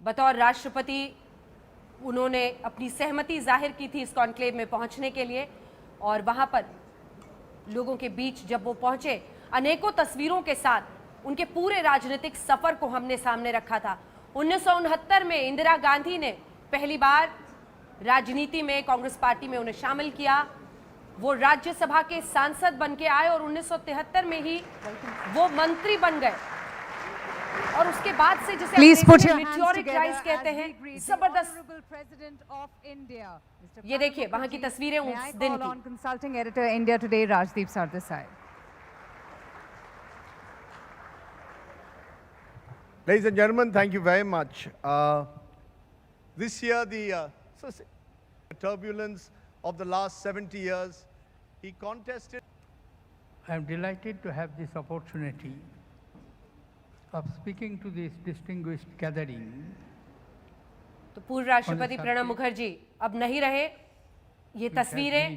बतौर राष्ट्रपति उन्होंने अपनी सहमति जाहिर की थी इस कॉन्क्लेव में पहुंचने के लिए, और वहां पर लोगों के बीच जब वो पहुंचे, अनेकों तस्वीरों के साथ उनके पूरे राजनीतिक सफर को हमने सामने रखा था। 1969 में इंदिरा गांधी ने पहली बार राजनीति में, कांग्रेस पार्टी में उन्हें शामिल किया। वो राज्यसभा के सांसद बन के आए और 1973 में ही वो मंत्री बन गए, और उसके बाद से जिसे मेटियोरिक राइज कहते हैं, जबरदस्त। ये देखिए वहां की तस्वीरें उस दिन की। Consulting editor India today Rajdeep Sardesai. Ladies and gentlemen, thank you very much. This year, the turbulence of the last 70 years, he contested. I am delighted to have this opportunity of speaking to this distinguished gathering. तो पूर्व राष्ट्रपति प्रणब मुखर्जी अब नहीं रहे। ये तस्वीरें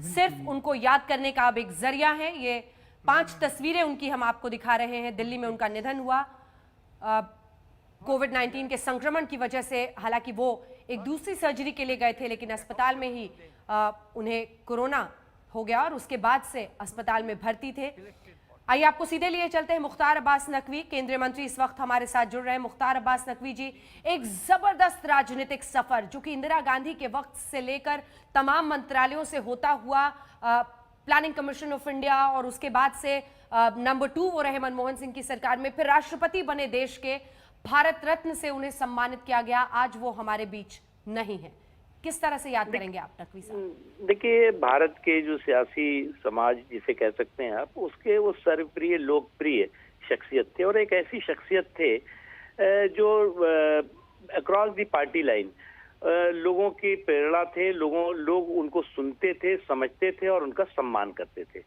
सिर्फ उनको याद करने का अब एक जरिया है। ये 5 तस्वीरें उनकी हम आपको दिखा रहे हैं। दिल्ली में उनका निधन हुआ कोविड-19 के संक्रमण की वजह से। हालांकि वो एक दूसरी सर्जरी के लिए गए थे, लेकिन अस्पताल में ही उन्हें कोरोना हो गया और उसके बाद से अस्पताल में भर्ती थे। आइए आपको सीधे लिए चलते हैं मुख्तार अब्बास नकवी, केंद्रीय मंत्री इस वक्त हमारे साथ जुड़ रहे हैं। मुख्तार अब्बास नकवी जी, एक जबरदस्त राजनीतिक सफर जो कि इंदिरा गांधी के वक्त से लेकर तमाम मंत्रालयों से होता हुआ, प्लानिंग कमीशन ऑफ इंडिया, और उसके बाद से नंबर 2 वो रहे मनमोहन सिंह की सरकार में, फिर राष्ट्रपति बने देश के, भारत रत्न से उन्हें सम्मानित किया गया। आज वो हमारे बीच नहीं है। किस तरह से याद करेंगे आप नकवी साहब? देखिए, भारत के जो सियासी समाज जिसे कह सकते हैं आप, उसके वो सर्वप्रिय लोकप्रिय शख्सियत थे, और एक ऐसी शख्सियत थे जो अक्रॉस द पार्टी लाइन लोगों की प्रेरणा थे। लोग उनको सुनते थे, समझते थे और उनका सम्मान करते थे।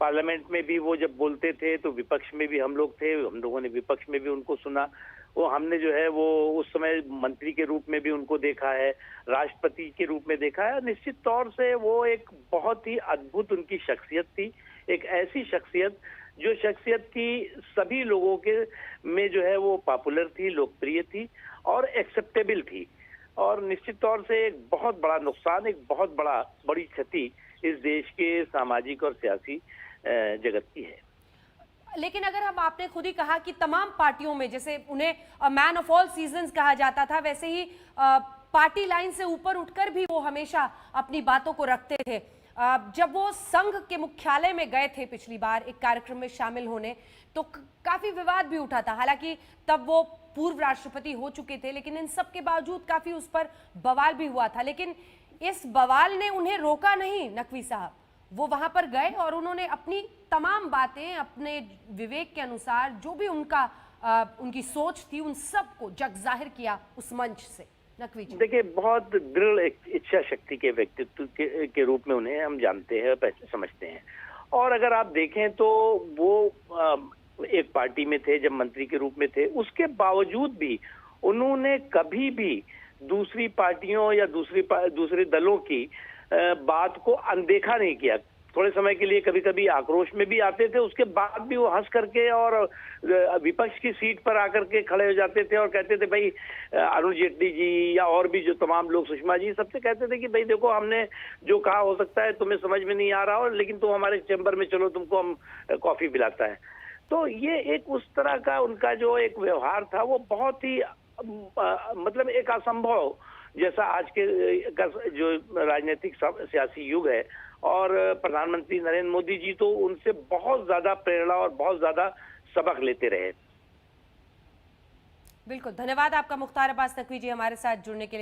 पार्लियामेंट में भी वो जब बोलते थे तो विपक्ष में भी हम लोग थे, हम लोगों ने विपक्ष में भी उनको सुना। वो हमने जो है वो उस समय मंत्री के रूप में भी उनको देखा है, राष्ट्रपति के रूप में देखा है। निश्चित तौर से वो एक बहुत ही अद्भुत उनकी शख्सियत थी, एक ऐसी शख्सियत जो शख्सियत की सभी लोगों के में जो है वो पॉपुलर थी, लोकप्रिय थी और एक्सेप्टेबल थी। और निश्चित तौर से एक बहुत बड़ा नुकसान, एक बहुत बड़ी क्षति इस देश के सामाजिक और सियासी जगत की है। लेकिन अगर हम, आपने खुद ही कहा कि तमाम पार्टियों में, जैसे उन्हें मैन ऑफ ऑल सीजन्स कहा जाता था, वैसे ही पार्टी लाइन से ऊपर उठकर भी वो हमेशा अपनी बातों को रखते थे। जब वो संघ के मुख्यालय में गए थे पिछली बार एक कार्यक्रम में शामिल होने, तो काफी विवाद भी उठा था। हालांकि तब वो पूर्व राष्ट्रपति हो चुके थे, लेकिन इन सब के बावजूद काफी उस पर बवाल भी हुआ था। लेकिन इस बवाल ने उन्हें रोका नहीं नकवी साहब। वो वहां पर गए और उन्होंने अपनी तमाम बातें अपने विवेक के अनुसार, जो भी उनकी सोच थी, उन सब को जग जाहिर किया उस मंच से। नकवी जी, देखिए, बहुत दृढ़ इच्छा शक्ति के व्यक्तित्व के रूप में उन्हें हम जानते हैं, समझते हैं। और अगर आप देखें तो वो एक पार्टी में थे जब मंत्री के रूप में थे, उसके बावजूद भी उन्होंने कभी भी दूसरी पार्टियों या दूसरे दलों की बात को अनदेखा नहीं किया। थोड़े समय के लिए कभी कभी आक्रोश में भी आते थे, उसके बाद भी वो हंस करके और विपक्ष की सीट पर आकर के खड़े हो जाते थे और कहते थे, भाई अरुण जेटली जी या और भी जो तमाम लोग, सुषमा जी, सबसे कहते थे कि भाई देखो, हमने जो कहा हो सकता है तुम्हें समझ में नहीं आ रहा हो, लेकिन तुम हमारे चैम्बर में चलो, तुमको हम कॉफी पिलाता है। तो ये एक उस तरह का उनका जो एक व्यवहार था, वो बहुत ही मतलब एक असंभव जैसा आज के जो राजनीतिक सियासी युग है। और प्रधानमंत्री नरेंद्र मोदी जी तो उनसे बहुत ज्यादा प्रेरणा और बहुत ज्यादा सबक लेते रहे। बिल्कुल, धन्यवाद आपका मुख्तार अब्बास नकवी जी हमारे साथ जुड़ने के लिए।